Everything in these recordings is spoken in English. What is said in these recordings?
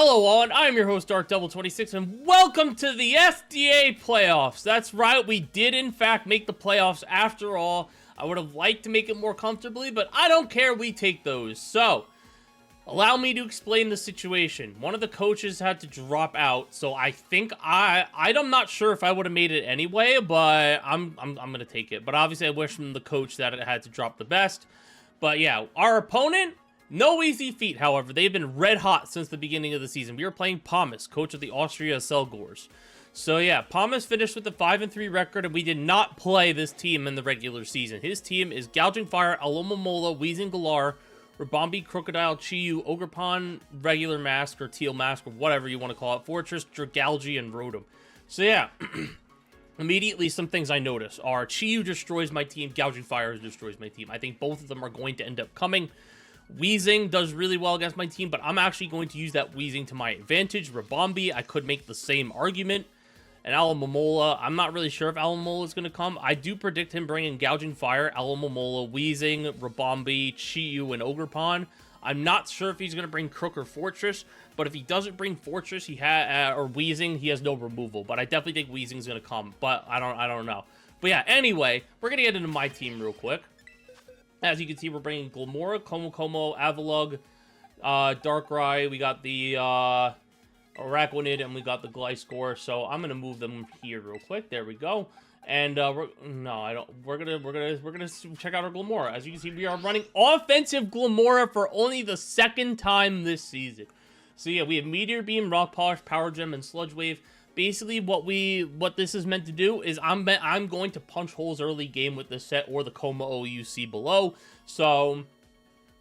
Hello all, and I'm your host DarkDevil26, and welcome to the SDA playoffs. That's right, we did in fact make the playoffs after all. I would have liked to make it more comfortably, but I don't care, we take those. So, allow me to explain the situation. One of the coaches had to drop out, so I think I'm not sure if I would have made it anyway, but I'm gonna take it. But obviously I wish from the coach that it had to drop the best. But yeah, our opponent, no easy feat, however. They've been red hot since the beginning of the season. We are playing Pommes, coach of the Austria Selgors. So yeah, Pommes finished with a 5-3 record, and we did not play this team in the regular season. His team is Gouging Fire, Alomomola, Wheezing Galar, Rabombi, Crocodile, Chi-Yu, Ogerpon, Regular Mask, or Teal Mask, or whatever you want to call it, Fortress, Dragalgi, and Rotom. So yeah, immediately some things I notice are Chi-Yu destroys my team, Gouging Fire destroys my team. I think both of them are going to end up coming. Wheezing does really well against my team, but I'm actually going to use that Wheezing to my advantage. Rabombi, I could make the same argument. And Alomomola, I'm not really sure if Alomomola is going to come. I do predict him bringing Gouging Fire, Alomomola, Wheezing, Rabombi, Chi-Yu, and Ogerpon. I'm not sure if he's going to bring Crook or Fortress, but if he doesn't bring Fortress, or Wheezing, he has no removal. But I definitely think Wheezing's going to come, but I don't know. But yeah, anyway, we're going to get into my team real quick. As you can see, we're bringing Glimmora, Como, Avalugg, Darkrai, we got the Araquanid, and we got the Gliscor. So I'm gonna move them here real quick. There we go. And we're gonna check out our Glimmora. As you can see, we are running offensive Glimmora for only the second time this season. So yeah, we have Meteor Beam, Rock Polish, Power Gem, and Sludge Wave. Basically, what this is meant to do is I'm going to punch holes early game with this set or the Como you see below. So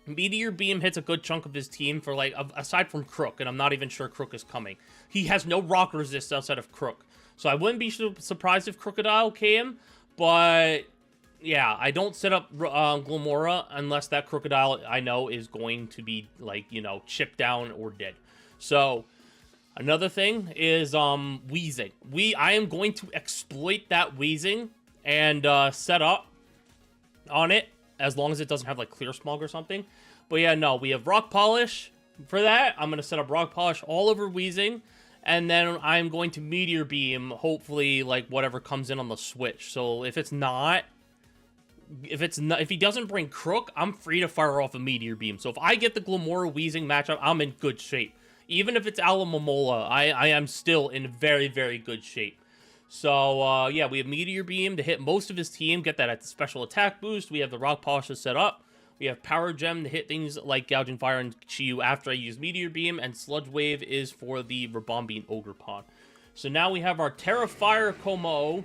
Meteor Beam hits a good chunk of his team for, like, aside from Crook, and I'm not even sure Crook is coming. He has no rock resist outside of Crook. So I wouldn't be surprised if Crocodile came, but yeah, I don't set up Glimmora unless that Crocodile I know is going to be, like, you know, chipped down or dead. So another thing is Wheezing. I am going to exploit that Wheezing and set up on it, as long as it doesn't have, like, Clear Smog or something. But yeah, no, we have Rock Polish for that. I'm going to set up Rock Polish all over Wheezing, and then I'm going to Meteor Beam, hopefully, like, whatever comes in on the switch. So if he doesn't bring Crook, I'm free to fire off a Meteor Beam. So if I get the Glimmora Wheezing matchup, I'm in good shape. Even if it's Alomomola, I am still in very, very good shape. So, yeah, we have Meteor Beam to hit most of his team, get that at the special attack boost. We have the Rock Polish to set up. We have Power Gem to hit things like Gouging Fire and Chi-Yu after I use Meteor Beam, and Sludge Wave is for the Rabombi and Ogerpon. So now we have our Terra Fire Como.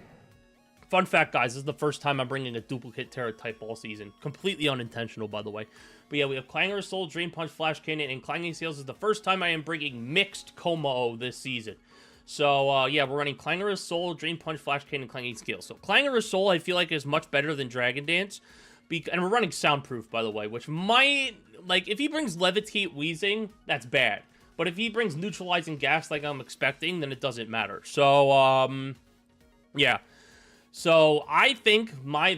Fun fact, guys, this is the first time I'm bringing a duplicate Terra type all season. Completely unintentional, by the way. But yeah, we have Clangorous Soul, Drain Punch, Flash Cannon, and Clanging Scales. This is the first time I am bringing mixed Como this season. So, yeah, we're running Clangorous Soul, Drain Punch, Flash Cannon, and Clanging Scales. So, Clangorous Soul, I feel like, is much better than Dragon Dance. And we're running Soundproof, by the way, which might, like, if he brings Levitate Wheezing, that's bad. But if he brings Neutralizing Gas like I'm expecting, then it doesn't matter. So, yeah. So, I think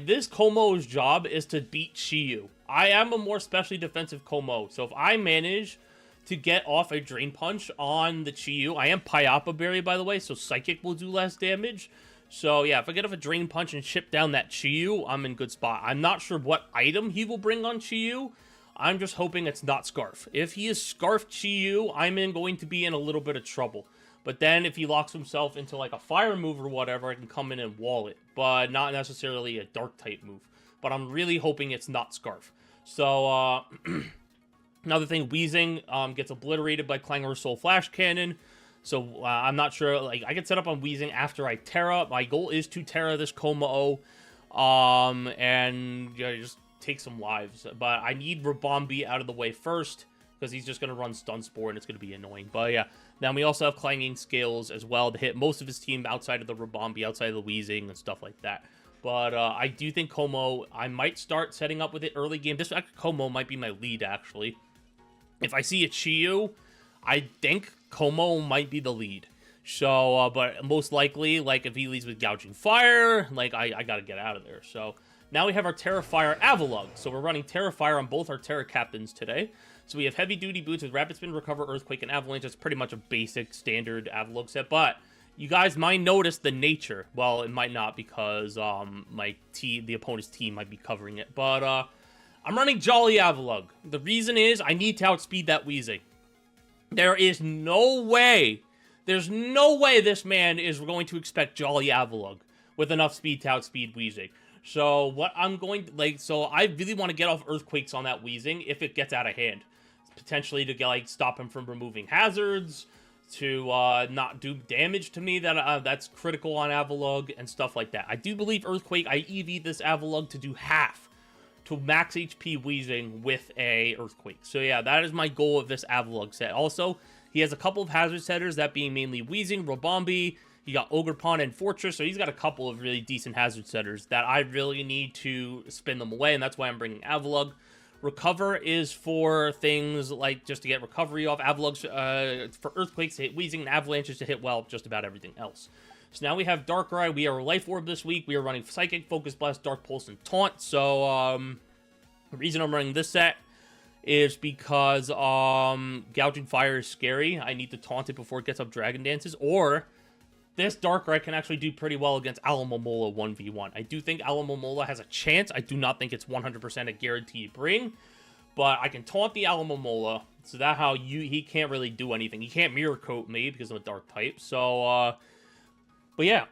this Como's job is to beat Chi-Yu. I am a more specially defensive Como. So, if I manage to get off a Drain Punch on the Chi-Yu, I am Pyapa Berry, by the way, so Psychic will do less damage. So, yeah, if I get off a Drain Punch and chip down that Chi-Yu, I'm in good spot. I'm not sure what item he will bring on Chi-Yu. I'm just hoping it's not Scarf. If he is Scarf Chi-Yu, I'm going to be in a little bit of trouble. But then if he locks himself into, like, a fire move or whatever, I can come in and wall it. But not necessarily a dark type move. But I'm really hoping it's not Scarf. So, another thing, Wheezing gets obliterated by Clangorous Soul Flash Cannon. So, I'm not sure, like, I can set up on Wheezing after I Terra. My goal is to Terra this Como, and, yeah, just take some lives. But I need Rabombi out of the way first, because he's just going to run Stun Spore, and it's going to be annoying. But, yeah, then we also have Clanging Scales as well to hit most of his team outside of the Rabombi, outside of the Wheezing, and stuff like that. But I do think Como, I might start setting up with it early game. This Como might be my lead, actually. If I see a Chi-Yu, I think Como might be the lead. So, but most likely, like, if he leads with Gouging Fire, like, I gotta get out of there. So, Now we have our Terrafire Avalugg. So we're running Terrafire on both our Terra Captains today. So we have Heavy Duty Boots with Rapid Spin, Recover, Earthquake, and Avalanche. That's pretty much a basic, standard Avalugg set. But you guys might notice the nature. Well, it might not because the opponent's team might be covering it. But I'm running Jolly Avalugg. The reason is I need to outspeed that Weezing. There is no way. There's no way this man is going to expect Jolly Avalugg with enough speed to outspeed Weezing. So what I'm going to, so I really want to get off Earthquakes on that Weezing if it gets out of hand. Potentially to get, stop him from removing hazards, to not do damage to me that's critical on Avalugg and stuff like that. I do believe Earthquake, I EV this Avalugg to do half to max HP Weezing with a Earthquake. So yeah, that is my goal of this Avalugg set. Also, he has a couple of hazard setters, that being mainly Weezing, Rabombi. You got Ogerpon and Fortress, so he's got a couple of really decent hazard setters that I really need to spin them away, and that's why I'm bringing Avalugg. Recover is for things like just to get recovery off Avaluggs, for Earthquakes to hit Weezing, and Avalanches to hit, well, just about everything else. So now we have Darkrai, we are Life Orb this week, we are running Psychic, Focus Blast, Dark Pulse, and Taunt, so the reason I'm running this set is because Gouging Fire is scary. I need to taunt it before it gets up Dragon Dances, or this Darkrai can actually do pretty well against Alomomola 1v1. I do think Alomomola has a chance. I do not think it's 100% a guaranteed bring, but I can taunt the Alomomola, so that how he can't really do anything. He can't Mirror Coat me because I'm a Dark type, so, but yeah,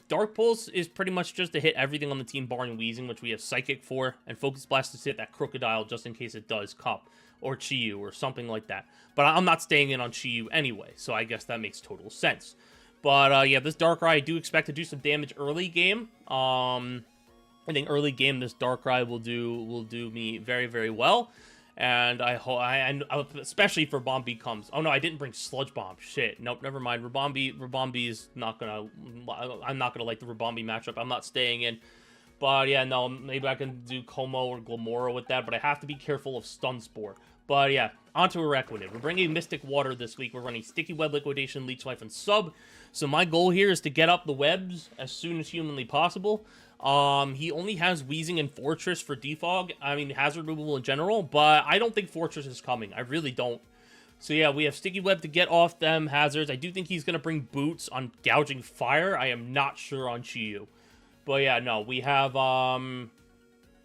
Dark Pulse is pretty much just to hit everything on the team barring Weezing, which we have Psychic for, and Focus Blast to hit that Crocodile just in case it does Cup, or Chi-Yu, or something like that. But I'm not staying in on Chi-Yu anyway, so I guess that makes total sense. But, yeah, this Darkrai, I do expect to do some damage early game. I think early game, this Darkrai will do me very, very well. And I hope, especially for Bombi comes. Oh, no, I didn't bring Sludge Bomb. Shit. Nope, never mind. Rabombi is not gonna, I'm not gonna like the Rabombi matchup. I'm not staying in. But, yeah, no, maybe I can do Como or Glamora with that. But I have to be careful of Stun Spore. But, yeah, onto Araquanid. We're bringing Mystic Water this week. We're running Sticky Web, Liquidation, Leech Life, and Sub. So my goal here is to get up the webs as soon as humanly possible. He only has Weezing and Fortress for defog. I mean, hazard removal in general, but I don't think Fortress is coming. I really don't. So yeah, we have Sticky Web to get off them hazards. I do think he's going to bring Boots on Gouging Fire. I am not sure on Chi-Yu. But yeah, no, we have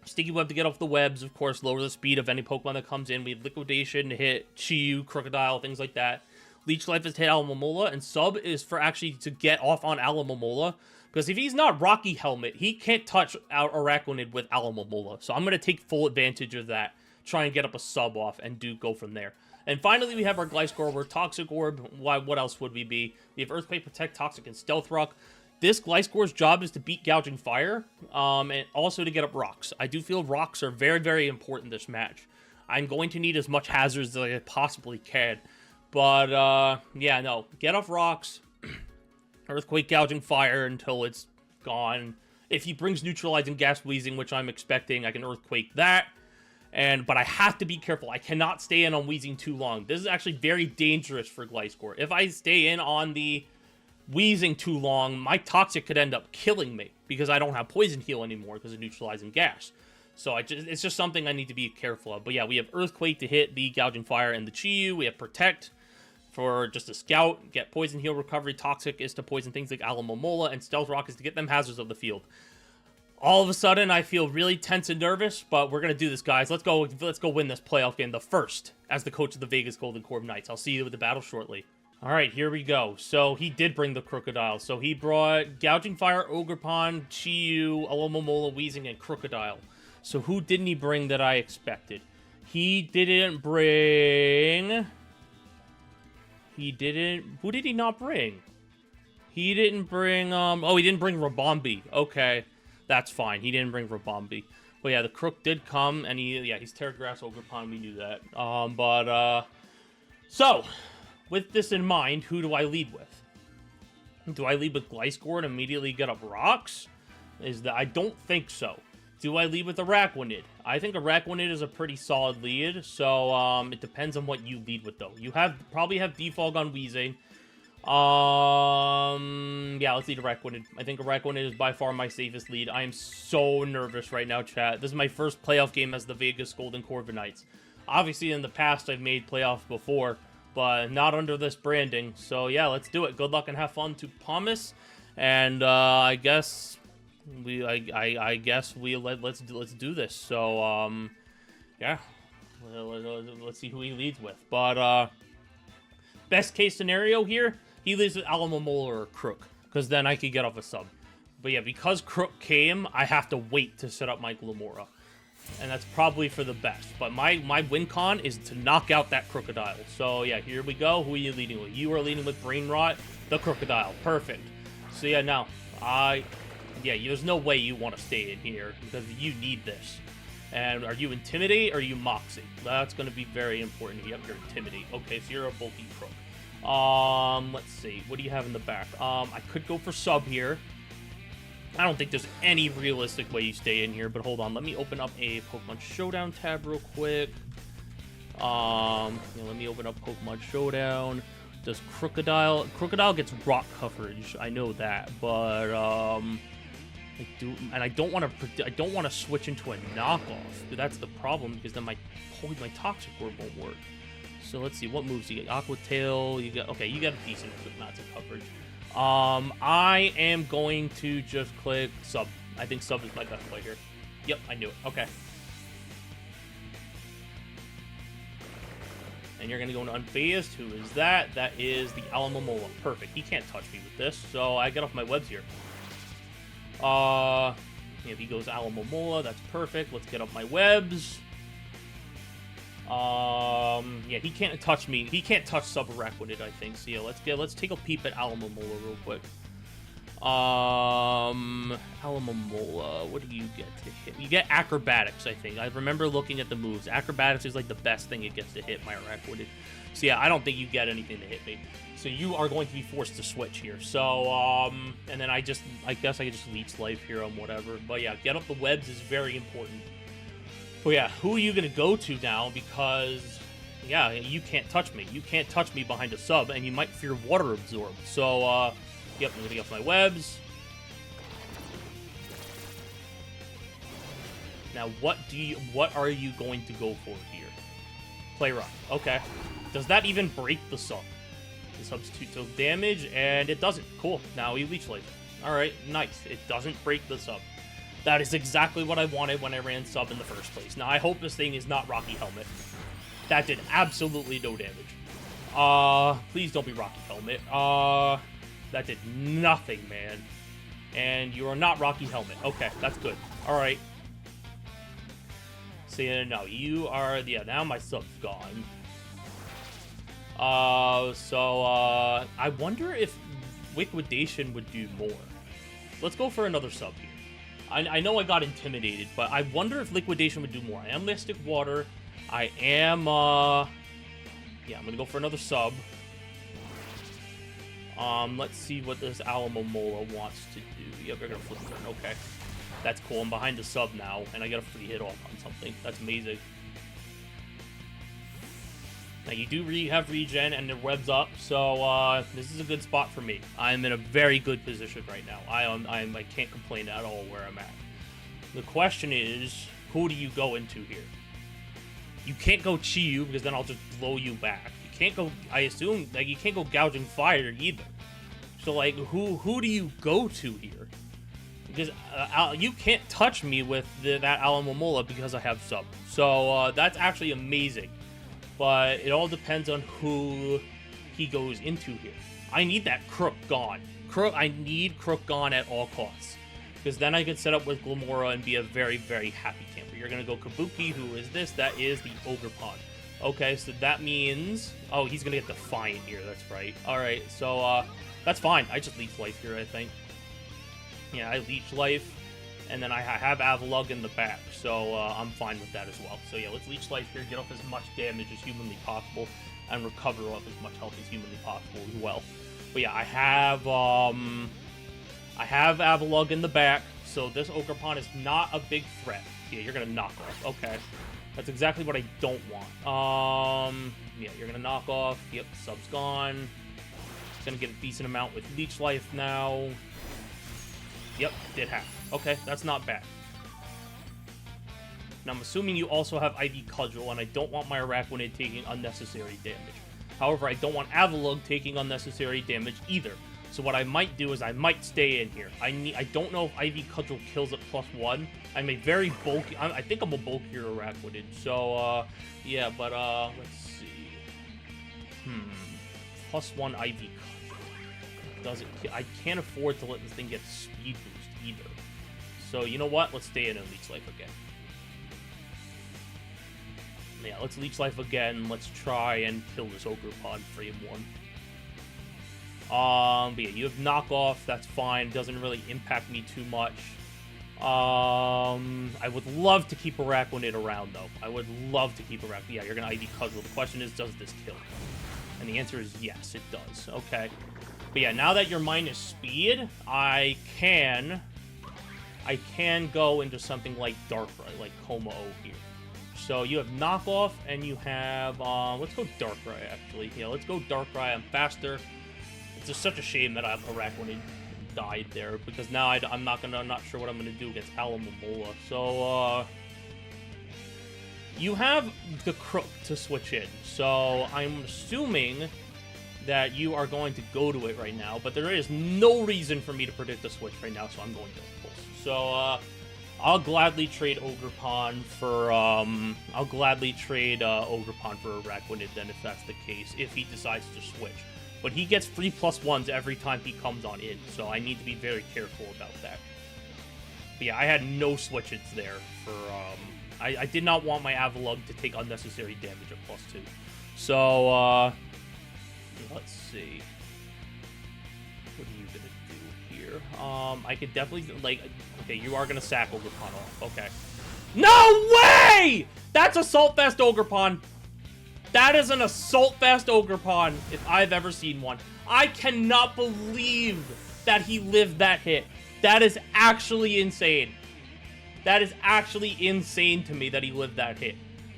Sticky Web to get off the webs, of course, lower the speed of any Pokemon that comes in. We have Liquidation to hit Chi-Yu, Crocodile, things like that. Leech Life is to hit Alomomola, and Sub is for actually to get off on Alomomola. Because if he's not Rocky Helmet, he can't touch Araquanid with Alomomola. So I'm going to take full advantage of that, try and get up a Sub off, and go from there. And finally, we have our Gliscor. We're Toxic Orb. What else would we be? We have Earthquake, Protect, Toxic, and Stealth Rock. This Gliscor's job is to beat Gouging Fire, and also to get up Rocks. I do feel Rocks are very, very important this match. I'm going to need as much hazards as I possibly can. But, yeah, no. Get off Rocks. Earthquake, Gouging Fire until it's gone. If he brings Neutralizing Gas Weezing, which I'm expecting, I can Earthquake that. But I have to be careful. I cannot stay in on Weezing too long. This is actually very dangerous for Gliscor. If I stay in on the Weezing too long, my Toxic could end up killing me because I don't have Poison Heal anymore because of Neutralizing Gas. So it's just something I need to be careful of. But yeah, we have Earthquake to hit the Gouging Fire and the Chi-Yu. We have Protect for just a Scout, get Poison Heal recovery. Toxic is to poison things like Alomomola, and Stealth Rock is to get them hazards of the field. All of a sudden, I feel really tense and nervous, but we're gonna do this, guys. Let's go win this playoff game, the first, as the coach of the Vegas Golden Corviknights. I'll see you with the battle shortly. All right, here we go. So he did bring the Crocodile. So he brought Gouging Fire, Ogerpon, Chi-Yu, Alomomola, Weezing, and Crocodile. So who didn't he bring that I expected? He didn't bring... Who did he not bring? He didn't bring, oh, he didn't bring Rabombi. Okay, that's fine. He didn't bring Rabombi. But yeah, the Crook did come, and he's Terragrass, Ogerpon, we knew that. So, with this in mind, who do I lead with? Do I lead with Gliscor and immediately get up Rocks? I don't think so. Do I lead with Araquanid? I think Araquanid is a pretty solid lead, so it depends on what you lead with, though. You probably have Defog on Weezing. Yeah, let's lead a Requinid. I think a Requinid is by far my safest lead. I am so nervous right now, chat. This is my first playoff game as the Vegas Golden Corviknights. Obviously, in the past, I've made playoffs before, but not under this branding. So yeah, let's do it. Good luck and have fun to Pommes. And I guess let's do this. So yeah, let's see who he leads with. But best case scenario here, he leads with Alamo Molar or Crook, because then I could get off a sub. But yeah, because Crook came, I have to wait to set up my Glamora. And that's probably for the best. But my win con is to knock out that Crocodile. So yeah, here we go. Who are you leading with? You are leading with Brain Rot, the Crocodile. Perfect. So yeah, now, there's no way you want to stay in here, because you need this. And are you Intimidate or are you Moxie? That's going to be very important. Yep, you're Intimidate. Okay, so you're a bulky Crook. Let's see. What do you have in the back? I could go for sub here. I don't think there's any realistic way you stay in here, but hold on. Let me open up a Pokemon Showdown tab real quick. Let me open up Pokemon Showdown. Does Crocodile gets rock coverage. I know that, but I don't want to switch into a knockoff. That's the problem, because then my Toxic Orb won't work. So let's see, what moves you get? Aqua Tail, you got a decent amount of coverage. I am going to just click sub. I think sub is my best play here. Yep, I knew it. Okay. And you're going to go into Unfazed. Who is that? That is the Alamomola. Perfect. He can't touch me with this, so I get off my webs here. If he goes Alamomola, that's perfect. Let's get up my webs. Yeah, he can't touch me. He can't touch Sub-Requinid, I think. So yeah, let's take a peep at Alamomola real quick. Alamomola, what do you get to hit? You get Acrobatics, I think. I remember looking at the moves. Acrobatics is like the best thing it gets to hit my Requinid. So yeah, I don't think you get anything to hit me. So you are going to be forced to switch here. So, and then I guess I could just Leech Life here on whatever. But yeah, get up the webs is very important. But yeah, who are you going to go to now? Because, yeah, you can't touch me. You can't touch me behind a sub, and you might fear Water Absorb. So, yep, I'm going to get off my webs. Now, what are you going to go for here? Play rough. Okay. Does that even break the sub? The sub's 2 tilt damage, and it doesn't. Cool. Now we Leech Life. Alright, nice. It doesn't break the sub. That is exactly what I wanted when I ran sub in the first place. Now, I hope this thing is not Rocky Helmet. That did absolutely no damage. Please don't be Rocky Helmet. That did nothing, man. And you are not Rocky Helmet. Okay, that's good. Alright. So, yeah, no, you are... Yeah, now my sub's gone. I wonder if Liquidation would do more. Let's go for another sub here. I know I got intimidated, but I wonder if Liquidation would do more. I am Mystic Water. I am, yeah, I'm gonna go for another sub. Let's see what this Alamomola wants to do. Yep, they're gonna flip turn. Okay. That's cool. I'm behind the sub now, and I got a free hit off on something. That's amazing. Now, you do have regen, and the web's up, so this is a good spot for me. I'm in a very good position right now. I can't complain at all where I'm at. The question is, who do you go into here? You can't go Chi-Yu, because then I'll just blow you back. You can't go, I assume, like, you can't go Gouging Fire either. So, like, who do you go to here? Because you can't touch me with that Alamomola because I have sub. So, that's actually amazing. But it all depends on who he goes into here. I need that Crook gone. I need Crook gone at all costs. Because then I can set up with Glamora and be a very, very happy camper. You're going to go Kabuki. Who is this? That is the Ogerpon. Okay, so that means... Oh, he's going to get Defiant here. That's right. Alright, so that's fine. I just Leech Life here, I think. Yeah, I Leech Life. And then I have Avalugg in the back, so I'm fine with that as well. So yeah, let's Leech Life here, get off as much damage as humanly possible, and recover off as much health as humanly possible as well. But yeah, I have Avalugg in the back, so this Ogerpon is not a big threat. Yeah, you're gonna knock off. Okay, that's exactly what I don't want. Yeah, you're gonna knock off. Yep, sub's gone. gonna get a decent amount with Leech Life now. Yep, did half. Okay, that's not bad. Now, I'm assuming you also have Ivy Cudgel, and I don't want my Araquanid taking unnecessary damage. However, I don't want Avalugg taking unnecessary damage either. So what I might do is I might stay in here. I don't know if Ivy Cudgel kills at +1. I'm a very bulky... I think I'm a bulkier Araquanid. So, yeah, but, let's see. +1 Ivy Cudgel. Does it... I can't afford to let this thing get speed boost either. So, you know what? Let's stay in and Leech Life again. Yeah, let's Leech Life again. Let's try and kill this Ogerpon frame 1. But yeah, you have knockoff. That's fine. Doesn't really impact me too much. I would love to keep Araquanid around, though. I would love to keep Araquanid. Yeah, you're going to Ivy Cudgel. The question is, does this kill? And the answer is yes, it does. Okay. But yeah, now that you're minus speed, I can go into something like Darkrai, like Como here. So you have knockoff, and you have, let's go Darkrai, actually. Yeah, let's go Darkrai. I'm faster. It's just such a shame that Araquanid died there, because now I'm not sure what I'm gonna do against Alomomola. So, you have the Croak to switch in. So I'm assuming that you are going to go to it right now, but there is no reason for me to predict a switch right now, so I'm going to Pulse. So, I'll gladly trade Ogerpon for, Araquanid then, if that's the case, if he decides to switch. But he gets free +1s every time he comes on in, so I need to be very careful about that. But yeah, I had no switches there for, I did not want my Avalugg to take unnecessary damage at +2. So, let's see. What are you gonna do here? I could definitely, like, okay, you are gonna sack Ogerpon off. Okay. No way! That's Assault Vest Ogerpon. That is an Assault Vest Ogerpon, if I've ever seen one. I cannot believe that he lived that hit. That is actually insane. That is actually insane to me that he lived that hit.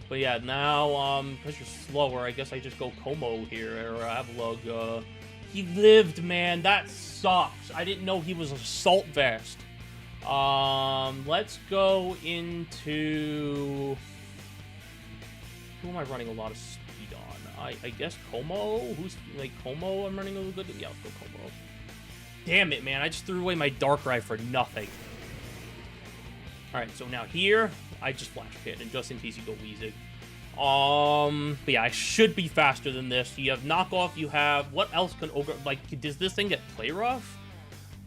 But yeah, now, because you're slower, I guess I just go Como here, or Avalugg. He lived, man. That sucks. I didn't know he was Assault Vest. Let's go into... Who am I running a lot of speed on? I guess Como? Who's, like, Como I'm running a little good? Yeah, let's go Como. Damn it, man. I just threw away my Darkrai for nothing. Alright, so now here, I just Flash Hit, and just in case you go Weezing. But yeah, I should be faster than this. You have knockoff, you have... What else can Ogre... Like, does this thing get Play Rough?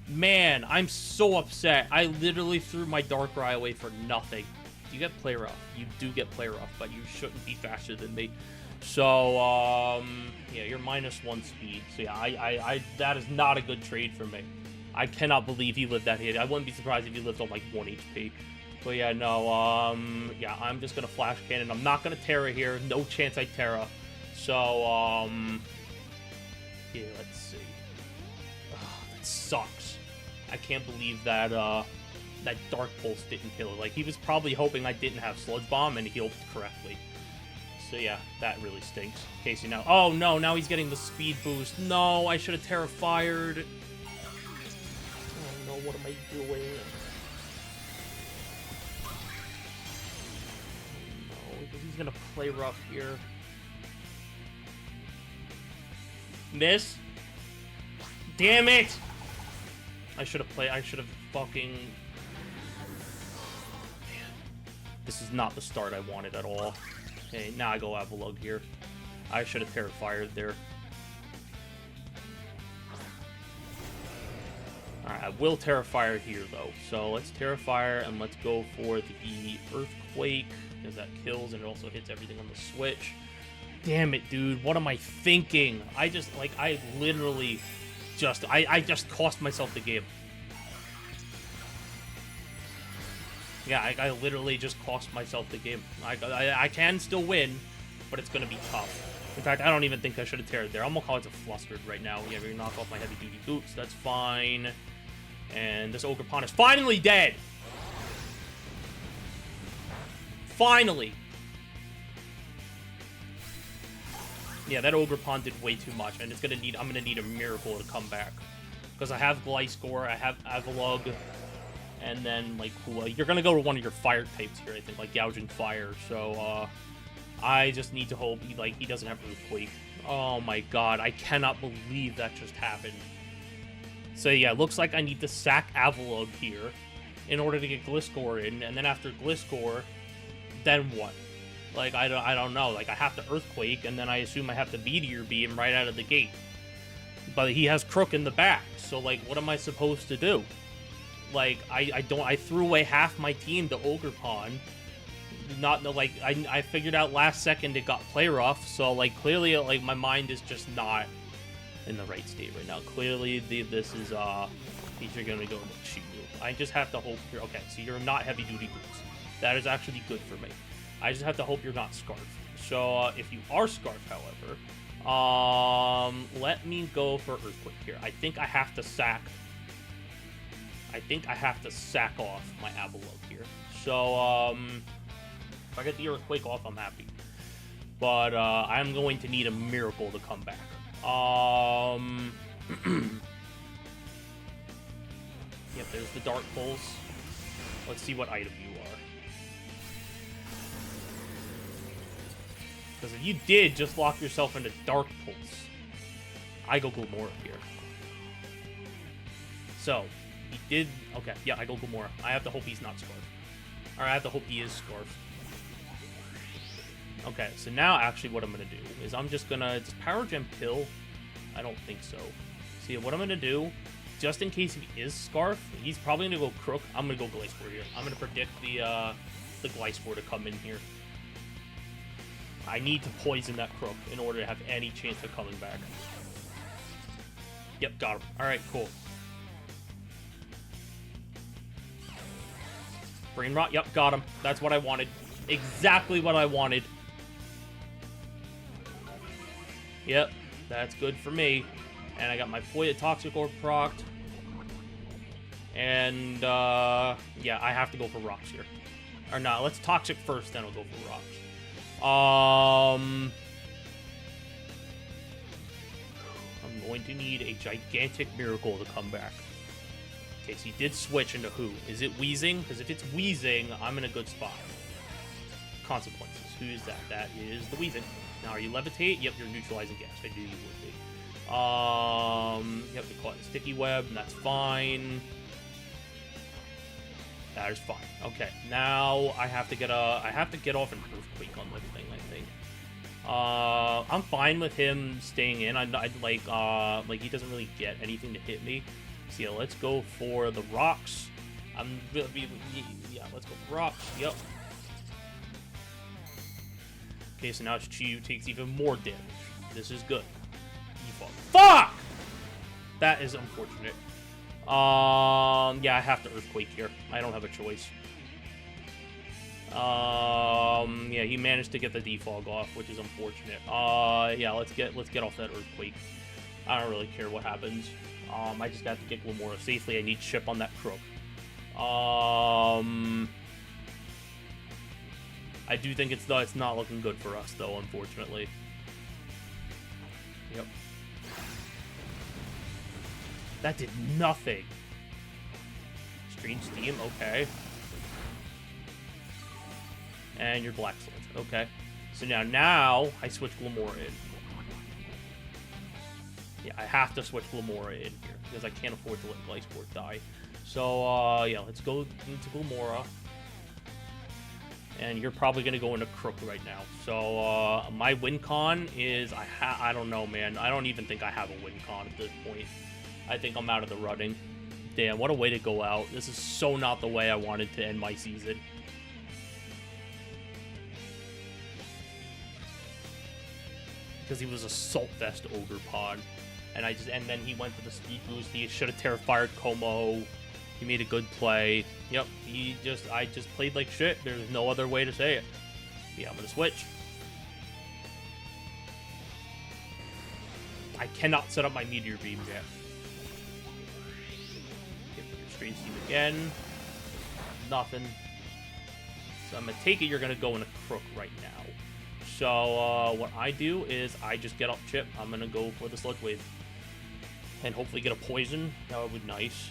Man, I'm so upset. I literally threw my Darkrai away for nothing. You get Play Rough. You do get Play Rough, but you shouldn't be faster than me. So, yeah, you're -1 speed. So yeah, that is not a good trade for me. I cannot believe he lived that hit. I wouldn't be surprised if he lived on like 1 HP. But yeah, no, yeah, I'm just gonna Flash Cannon. I'm not gonna Terra here. No chance I Terra. So, yeah, let's see. Oh, that sucks. I can't believe that, that Dark Pulse didn't kill it. Like, he was probably hoping I didn't have Sludge Bomb and healed correctly. So yeah, that really stinks. Casey now. Oh no, now he's getting the speed boost. No, I should have Terra Fired. Oh no, what am I doing? No, because he's gonna Play Rough here. Miss? Damn it! I should have fucking... Man. This is not the start I wanted at all. Okay, now I go Avalugg here. I should have Terra Fired there. Alright, I will Terra Fire here, though. So let's Terra Fire, and let's go for the Earthquake, because that kills, and it also hits everything on the switch. Damn it, dude. What am I thinking? I just, like, I literally just... I just cost myself the game. Yeah, I literally just cost myself the game. I can still win, but it's going to be tough. In fact, I don't even think I should have Terra'd there. I'm going to call it a Flustered right now. Yeah, we're going to knock off my heavy-duty boots. That's fine. And this Ogerpon is finally dead! Finally! Yeah, that Ogerpon did way too much, and I'm gonna need a miracle to come back. Because I have Gliscor, I have Avalugg, and then, like, you're gonna go to one of your fire types here, I think, like Gouging Fire, so, I just need to hope he doesn't have Earthquake. Oh my god, I cannot believe that just happened. So yeah, looks like I need to sack Avalugg here in order to get Gliscor in, and then after Gliscor, then what? Like, I don't know. Like, I have to Earthquake, and then I assume I have to Meteor Beam right out of the gate. But he has Crook in the back, so, like, what am I supposed to do? Like, I threw away half my team to Ogerpon. I figured out last second it got play rough, so, like, clearly, like, my mind is just not in the right state right now. Clearly, this is, these are gonna go to Chi-Yu. I just have to hope you're, okay, so you're not heavy-duty boots. That is actually good for me. I just have to hope you're not Scarf. So, if you are Scarf, however, let me go for Earthquake here. I think I have to sack off my Avalugg here. So, if I get the Earthquake off, I'm happy. But, I'm going to need a miracle to come back. Yep, there's the Dark Pulse. Let's see what item you are. Because if you did just lock yourself into Dark Pulse, I go Glamora here. So, he did... Okay, yeah, I go Glamora. I have to hope he's not Scarf. Or I have to hope he is Scarf. Okay, so now actually what I'm going to do is I'm just going to... Does Power Gem kill? I don't think so. See, what I'm going to do, just in case he is Scarf, he's probably going to go Crook. I'm going to go Gliscor here. I'm going to predict the Gliscor to come in here. I need to poison that Crook in order to have any chance of coming back. Yep, got him. Alright, cool. Brain Rot, yep, got him. That's what I wanted. Exactly what I wanted. Yep, that's good for me. And I got my Toxic Orb procced. And, yeah, I have to go for Rocks here. Or no, let's Toxic first, then I'll go for Rocks. I'm going to need a gigantic miracle to come back. Okay, so he did switch into who? Is it Wheezing? Because if it's Wheezing, I'm in a good spot. Consequences. Who is that? That is the Wheezing. Now, are you Levitate? Yep, you're neutralizing gas. I knew you would be. Yep, we caught the Sticky Web, and that's fine. That is fine. Okay, now I have to get off an Earthquake on the thing, I think. I'm fine with him staying in. I'd like he doesn't really get anything to hit me. So yeah, let's go for the Rocks. Yeah, let's go for Rocks. Yep. Okay, so now Chi-Yu takes even more damage. This is good. Default. Fuck! That is unfortunate. Yeah, I have to Earthquake here. I don't have a choice. Yeah, he managed to get the defog off, which is unfortunate. Yeah, let's get off that Earthquake. I don't really care what happens. I just got to get Glamora safely. I need chip on that Crook. I do think it's not looking good for us, though, unfortunately. Yep. That did nothing. Strange Steam, okay. And your Black Swords, okay. So now I switch Glamora in. Yeah, I have to switch Glamora in here because I can't afford to let Gliscor die. So, yeah, let's go into Glamora. And you're probably going to go into Crook right now. So, my win con is, I don't know, man. I don't even think I have a win con at this point. I think I'm out of the running. Damn, what a way to go out. This is so not the way I wanted to end my season. Because he was a Salt Vest Ogerpon. And then he went for the speed boost. He should have Terrified Como. He made a good play. Yep, I just played like shit. There's no other way to say it. Yeah, I'm gonna switch. I cannot set up my Meteor Beam yet. Get your Strange Steam again. Nothing. So I'm gonna take it you're gonna go in a Crook right now. So, what I do is I just get up chip. I'm going to go for the Sludge Wave. And hopefully get a poison. That would be nice.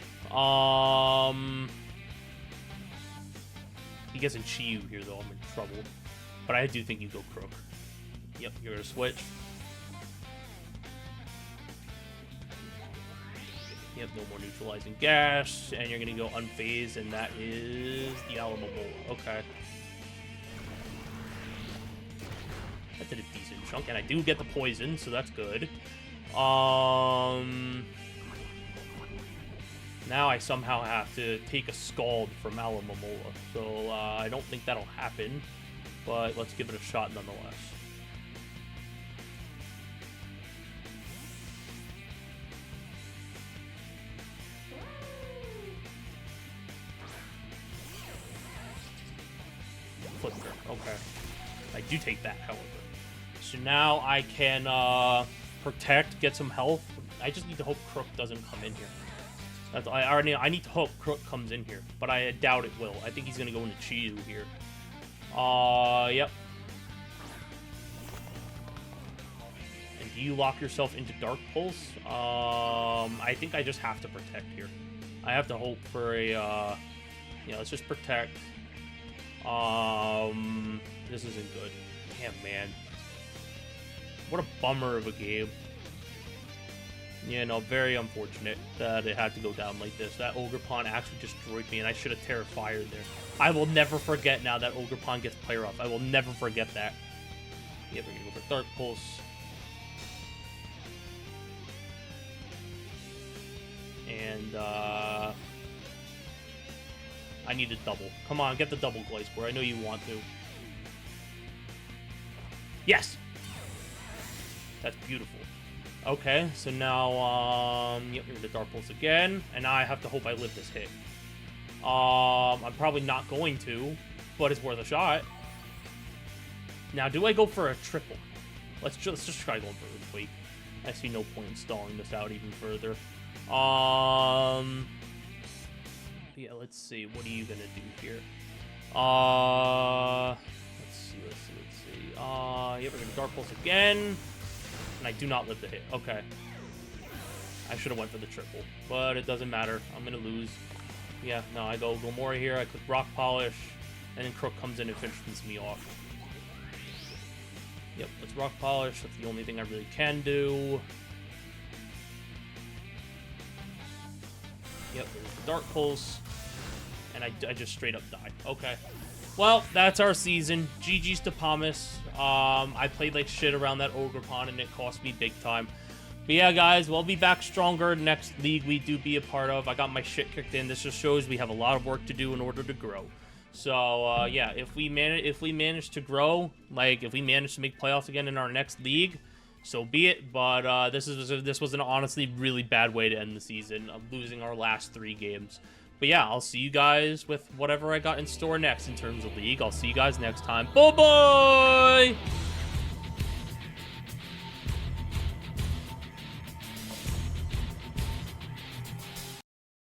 He gets in Chi-Yu here, though. I'm in trouble. But I do think you go Crook. Yep, you're going to switch. Yep, no more neutralizing gas. And you're going to go unfazed, and that is the Alamo Bowl. Okay. That did a decent chunk, and I do get the poison, so that's good. Now I somehow have to take a Scald from Alamomola, so I don't think that'll happen, but let's give it a shot nonetheless. Flipper, okay. I do take that, however. So now I can protect, get some health. I just need to hope Crook doesn't come in here. I need to hope Crook comes in here, but I doubt it will. I think he's gonna go into Chi-Yu here. Yep. And do you lock yourself into Dark Pulse? I think I just have to protect here. I have to hope for a, yeah, let's just protect. This isn't good. Damn, man. What a bummer of a game. Yeah, no, very unfortunate that it had to go down like this. That Ogerpon actually destroyed me, and I should have Terra Fired there. I will never forget now that Ogerpon gets player off. I will never forget that. Yeah, we're gonna go for Dark Pulse. And, I need a double. Come on, get the double Glaze Score. I know you want to. Yes! That's beautiful. Okay, so now, yep, we're gonna Dark Pulse again, and now I have to hope I live this hit. I'm probably not going to, but it's worth a shot. Now, do I go for a triple? Let's just try going for a Earthquake. I see no point in stalling this out even further. Yeah, let's see. What are you gonna do here? Let's see. Yeah, we're gonna Dark Pulse again. And I do not live the hit. Okay. I should have went for the triple, but it doesn't matter. I'm gonna lose. Yeah, no, I go Gomora here. I click Rock Polish, and then Crook comes in and finishes me off. Yep, let's Rock Polish. That's the only thing I really can do. Yep, there's the Dark Pulse, and I just straight up die. Okay. Well, that's our season. GG's to Pommes. I played like shit around that Ogerpon, and it cost me big time. But yeah, guys, we'll be back stronger next league we do be a part of. I got my shit kicked in. This just shows we have a lot of work to do in order to grow. So, yeah, if we manage to grow, like, if we manage to make playoffs again in our next league, so be it. But this was an honestly really bad way to end the season, of losing our last 3 games. But yeah, I'll see you guys with whatever I got in store next in terms of league. I'll see you guys next time. Bye-bye!